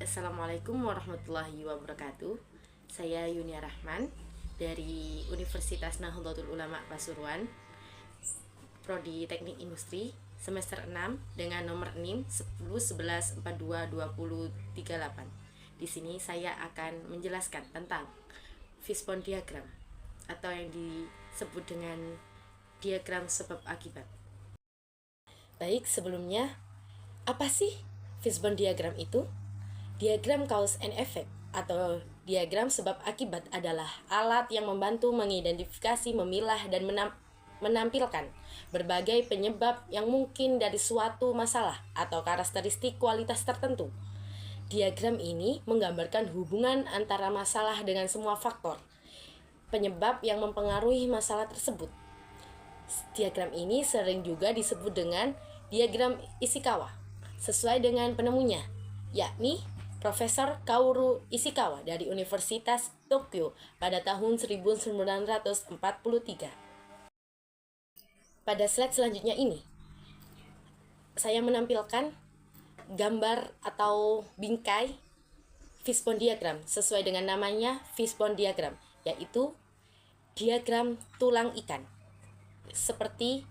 Assalamualaikum warahmatullahi wabarakatuh. Saya Yunia Rahman dari Universitas Nahdlatul Ulama Pasuruan, Prodi Teknik Industri, semester 6 dengan nomor NIM 10 11 42 20 38. Di sini saya akan menjelaskan tentang fishbone diagram atau yang disebut dengan diagram sebab akibat. Baik, sebelumnya apa sih fishbone diagram itu? Diagram cause and effect atau diagram sebab akibat adalah alat yang membantu mengidentifikasi, memilah, dan menampilkan berbagai penyebab yang mungkin dari suatu masalah atau karakteristik kualitas tertentu. Diagram ini menggambarkan hubungan antara masalah dengan semua faktor penyebab yang mempengaruhi masalah tersebut. Diagram ini sering juga disebut dengan diagram Ishikawa, sesuai dengan penemunya, yakni Profesor Kaoru Ishikawa dari Universitas Tokyo pada tahun 1943. Pada slide selanjutnya ini, saya menampilkan gambar atau bingkai fishbone diagram sesuai dengan namanya fishbone diagram, yaitu diagram tulang ikan. Seperti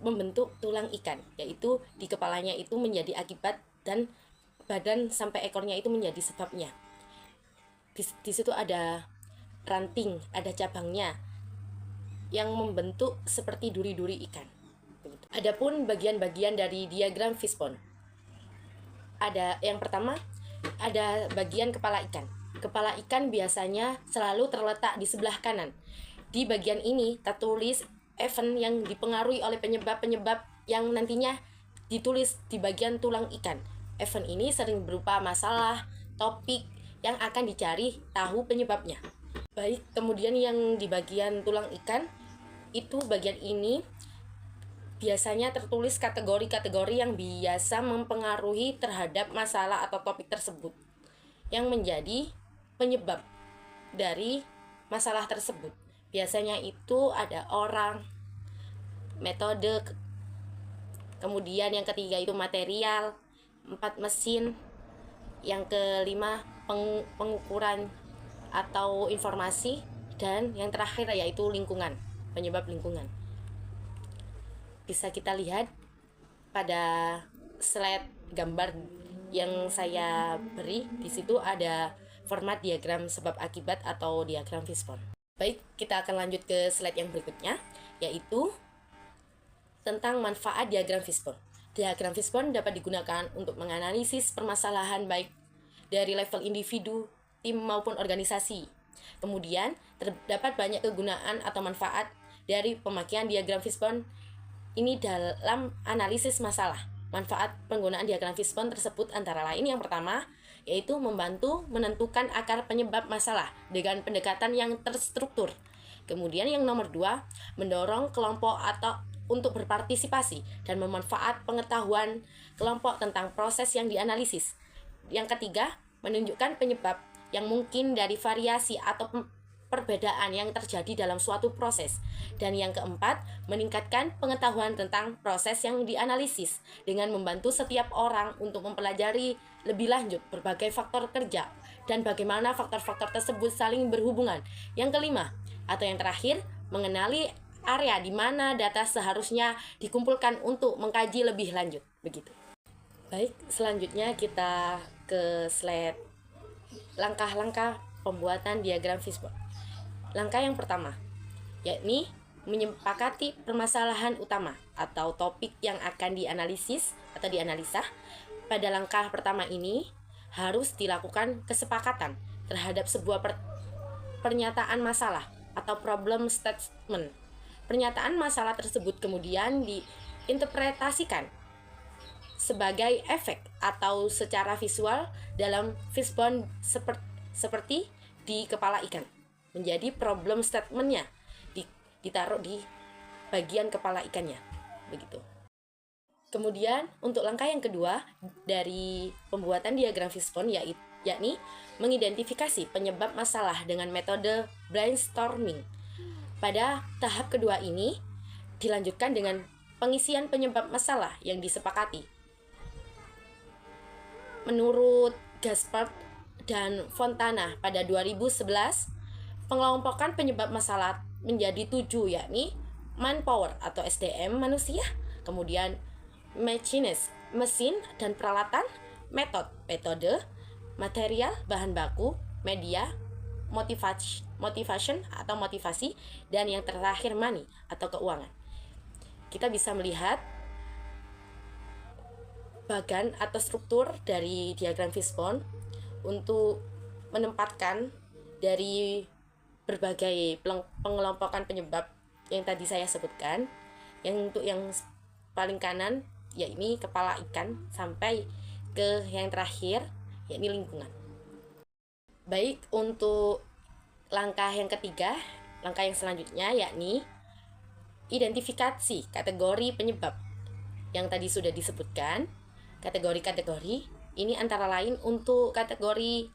membentuk tulang ikan, yaitu di kepalanya itu menjadi akibat dan badan sampai ekornya itu menjadi sebabnya. Di situ ada ranting, ada cabangnya yang membentuk seperti duri-duri ikan. Adapun bagian-bagian dari diagram fishbone, ada yang pertama, ada bagian kepala ikan. Kepala ikan biasanya selalu terletak di sebelah kanan. Di bagian ini tertulis event yang dipengaruhi oleh penyebab-penyebab yang nantinya ditulis di bagian tulang ikan. Event ini sering berupa masalah, topik yang akan dicari tahu penyebabnya. Baik, kemudian yang di bagian tulang ikan, itu bagian ini biasanya tertulis kategori-kategori yang biasa mempengaruhi terhadap masalah atau topik tersebut, yang menjadi penyebab dari masalah tersebut. Biasanya itu ada orang, metode, kemudian yang ketiga itu material, 4 mesin, yang kelima pengukuran atau informasi, dan yang terakhir yaitu lingkungan, penyebab lingkungan. Bisa kita lihat pada slide gambar yang saya beri, di situ ada format diagram sebab akibat atau diagram fishbone. Baik, kita akan lanjut ke slide yang berikutnya, yaitu tentang manfaat diagram fishbone. Diagram fishbone dapat digunakan untuk menganalisis permasalahan baik dari level individu, tim maupun organisasi. Kemudian, terdapat banyak kegunaan atau manfaat dari pemakaian diagram fishbone ini dalam analisis masalah. Manfaat penggunaan diagram fishbone tersebut antara lain yang pertama, yaitu membantu menentukan akar penyebab masalah dengan pendekatan yang terstruktur. Kemudian yang nomor 2, mendorong kelompok atau untuk berpartisipasi dan memanfaat pengetahuan kelompok tentang proses yang dianalisis. Yang ketiga, menunjukkan penyebab yang mungkin dari variasi atau perbedaan yang terjadi dalam suatu proses. Dan yang keempat, meningkatkan pengetahuan tentang proses yang dianalisis dengan membantu setiap orang untuk mempelajari lebih lanjut berbagai faktor kerja dan bagaimana faktor-faktor tersebut saling berhubungan. Yang kelima, atau yang terakhir, mengenali area di mana data seharusnya dikumpulkan untuk mengkaji lebih lanjut. Begitu. Baik, selanjutnya kita ke slide langkah-langkah pembuatan diagram fishbone. Langkah yang pertama, yakni menyepakati permasalahan utama atau topik yang akan dianalisis atau dianalisa. Pada langkah pertama ini harus dilakukan kesepakatan terhadap sebuah pernyataan masalah atau problem statement. Pernyataan masalah tersebut kemudian diinterpretasikan sebagai efek atau secara visual dalam fishbone seperti di kepala ikan. Menjadi problem statement-nya ditaruh di bagian kepala ikannya. Begitu. Kemudian untuk langkah yang kedua dari pembuatan diagram fishbone yakni mengidentifikasi penyebab masalah dengan metode brainstorming. Pada tahap kedua ini dilanjutkan dengan pengisian penyebab masalah yang disepakati. Menurut Gaspard dan Fontana pada 2011 pengelompokan penyebab masalah menjadi 7, yakni manpower atau SDM manusia, kemudian machines mesin dan peralatan, metode, material bahan baku, media, motivation atau motivasi, dan yang terakhir money atau keuangan. Kita bisa melihat bagan atau struktur dari diagram Fishbone untuk menempatkan dari berbagai pengelompokan penyebab yang tadi saya sebutkan. Yang untuk yang paling kanan yakni kepala ikan sampai ke yang terakhir yakni lingkungan. Baik, untuk langkah yang ketiga, langkah yang selanjutnya yakni identifikasi kategori penyebab yang tadi sudah disebutkan. Kategori-kategori ini antara lain untuk kategori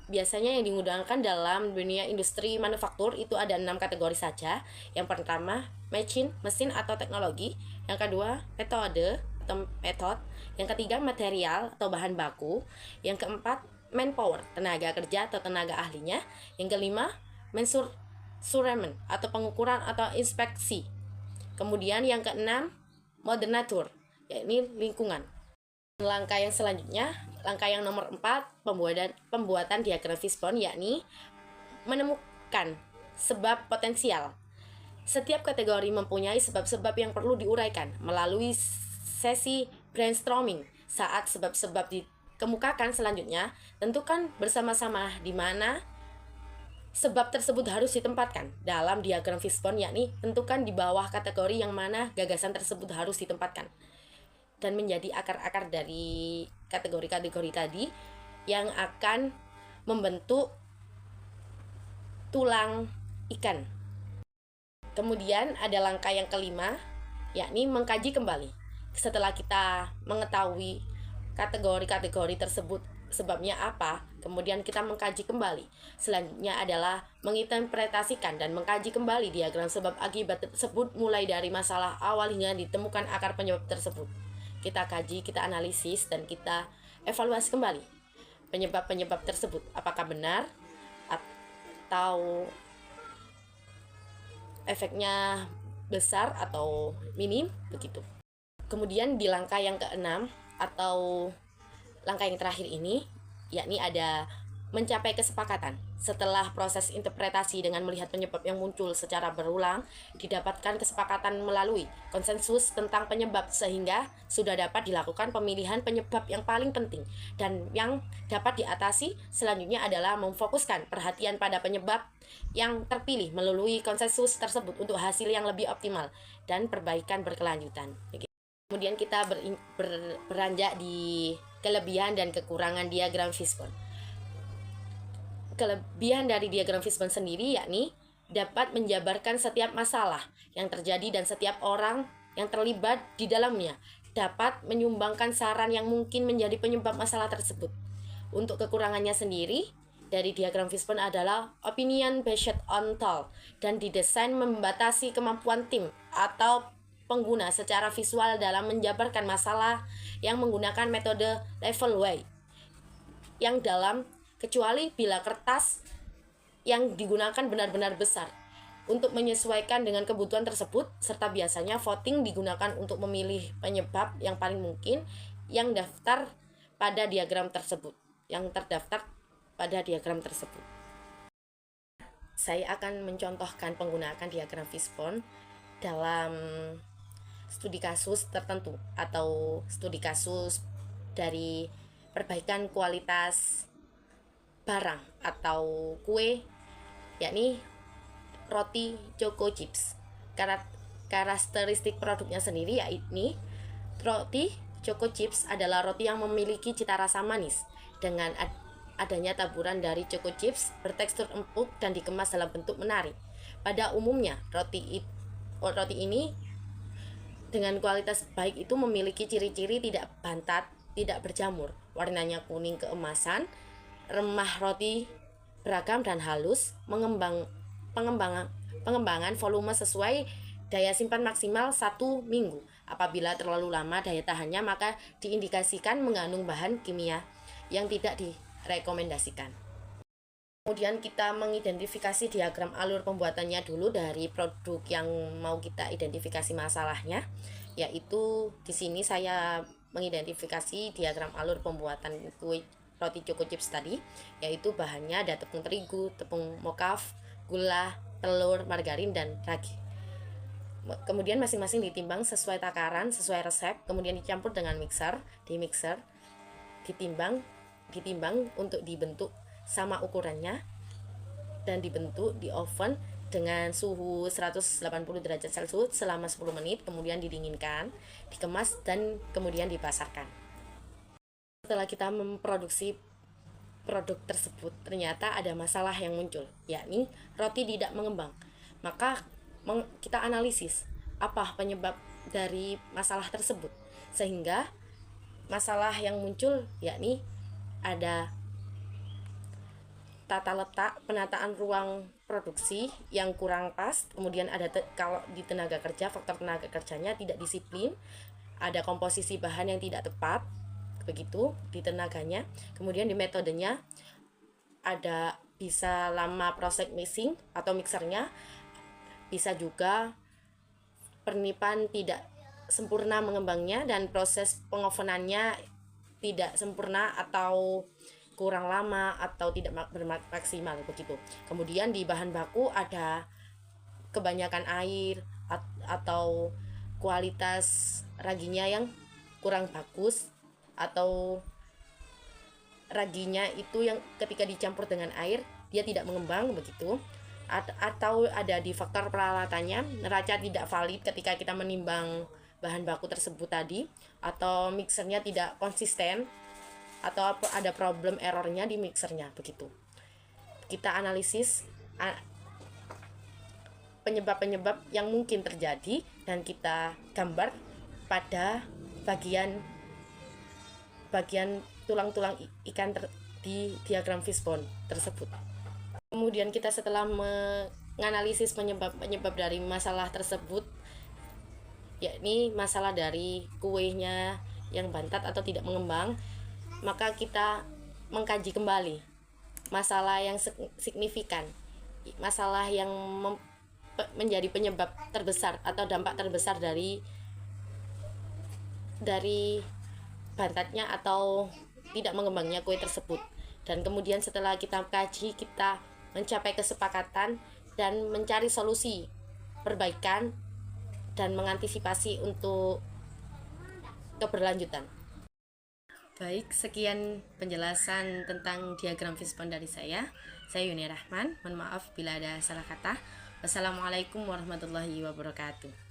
biasanya yang digunakan dalam dunia industri manufaktur itu ada 6 kategori saja. Yang pertama, mesin atau teknologi. Yang kedua, metode atau method. Yang ketiga, material atau bahan baku. Yang keempat, manpower, tenaga kerja atau tenaga ahlinya. Yang kelima, measurement atau pengukuran atau inspeksi. Kemudian yang keenam, modern nature, yakni lingkungan. Langkah yang selanjutnya, langkah yang nomor 4, pembuatan diagram Fishbone, yakni menemukan sebab potensial. Setiap kategori mempunyai sebab-sebab yang perlu diuraikan melalui sesi brainstorming. Saat sebab-sebab dikemukakan selanjutnya, tentukan bersama-sama di mana sebab tersebut harus ditempatkan dalam diagram Fishbone, yakni tentukan di bawah kategori yang mana gagasan tersebut harus ditempatkan dan menjadi akar-akar dari kategori-kategori tadi yang akan membentuk tulang ikan. Kemudian ada langkah yang kelima, yakni mengkaji kembali. Setelah kita mengetahui kategori-kategori tersebut sebabnya apa, kemudian kita mengkaji kembali. Selanjutnya adalah menginterpretasikan dan mengkaji kembali diagram sebab akibat tersebut mulai dari masalah awal hingga ditemukan akar penyebab tersebut. Kita kaji, kita analisis, dan kita evaluasi kembali penyebab-penyebab tersebut. Apakah benar atau efeknya besar atau minim, begitu. Kemudian di langkah yang keenam atau langkah yang terakhir ini, yakni ada mencapai kesepakatan. Setelah proses interpretasi dengan melihat penyebab yang muncul secara berulang, didapatkan kesepakatan melalui konsensus tentang penyebab sehingga sudah dapat dilakukan pemilihan penyebab yang paling penting dan yang dapat diatasi. Selanjutnya adalah memfokuskan perhatian pada penyebab yang terpilih melalui konsensus tersebut untuk hasil yang lebih optimal dan perbaikan berkelanjutan. Kemudian kita beranjak di kelebihan dan kekurangan diagram Fishbone. Kelebihan dari diagram Fishbone sendiri yakni dapat menjabarkan setiap masalah yang terjadi dan setiap orang yang terlibat di dalamnya dapat menyumbangkan saran yang mungkin menjadi penyebab masalah tersebut. Untuk kekurangannya sendiri dari diagram Fishbone adalah opinion based on tool dan didesain membatasi kemampuan tim atau pengguna secara visual dalam menjabarkan masalah yang menggunakan metode level way yang dalam kecuali bila kertas yang digunakan benar-benar besar untuk menyesuaikan dengan kebutuhan tersebut, serta biasanya voting digunakan untuk memilih penyebab yang paling mungkin yang daftar pada diagram tersebut, yang terdaftar pada diagram tersebut. Saya akan mencontohkan penggunaan diagram Fishbone dalam studi kasus tertentu atau studi kasus dari perbaikan kualitas barang atau kue, yakni roti Choco Chips. Karakteristik produknya sendiri yakni roti Choco Chips adalah roti yang memiliki cita rasa manis dengan adanya taburan dari Choco Chips bertekstur empuk dan dikemas dalam bentuk menarik. Pada umumnya roti ini dengan kualitas baik itu memiliki ciri-ciri tidak bantat, tidak berjamur, warnanya kuning keemasan. Remah roti beragam dan halus, pengembangan volume sesuai daya simpan maksimal 1 minggu. Apabila terlalu lama daya tahannya maka diindikasikan mengandung bahan kimia yang tidak rekomendasikan. Kemudian kita mengidentifikasi diagram alur pembuatannya dulu dari produk yang mau kita identifikasi masalahnya, yaitu di sini saya mengidentifikasi diagram alur pembuatan kue roti choco chips tadi, yaitu bahannya ada tepung terigu, tepung mokaf, gula, telur, margarin, dan ragi. Kemudian masing-masing ditimbang sesuai takaran, sesuai resep, kemudian dicampur dengan mixer, ditimbang untuk dibentuk sama ukurannya, dan dibentuk di oven dengan suhu 180 derajat Celcius selama 10 menit, kemudian didinginkan, dikemas, dan kemudian dipasarkan. Setelah kita memproduksi produk tersebut, ternyata ada masalah yang muncul, yakni roti tidak mengembang. Maka kita analisis apa penyebab dari masalah tersebut, sehingga masalah yang muncul yakni ada tata letak penataan ruang produksi yang kurang pas, kemudian ada kalau di tenaga kerja, faktor tenaga kerjanya tidak disiplin, ada komposisi bahan yang tidak tepat begitu di tenaganya, kemudian di metodenya ada bisa lama proses mixing atau mixernya, bisa juga pernipan tidak sempurna mengembangnya dan proses pengovenannya tidak sempurna atau kurang lama atau tidak bermaksimal begitu. Kemudian di bahan baku ada kebanyakan air atau kualitas raginya yang kurang bagus, atau raginya itu yang ketika dicampur dengan air dia tidak mengembang begitu, atau ada di faktor peralatannya, neraca tidak valid ketika kita menimbang bahan baku tersebut tadi, atau mixernya tidak konsisten, atau ada problem errornya di mixernya begitu. Kita analisis penyebab-penyebab yang mungkin terjadi dan kita gambar pada bagian tulang-tulang ikan di diagram fishbone tersebut. Kemudian kita setelah menganalisis penyebab dari masalah tersebut, yakni masalah dari kuenya yang bantat atau tidak mengembang, maka kita mengkaji kembali masalah yang signifikan, masalah yang menjadi penyebab terbesar atau dampak terbesar dari bantatnya atau tidak mengembangnya kue tersebut. Dan kemudian setelah kita kaji, kita mencapai kesepakatan dan mencari solusi perbaikan dan mengantisipasi untuk keberlanjutan. Baik, sekian penjelasan tentang diagram fishbone dari saya. Saya Yuni Rahman, mohon maaf bila ada salah kata. Wassalamualaikum warahmatullahi wabarakatuh.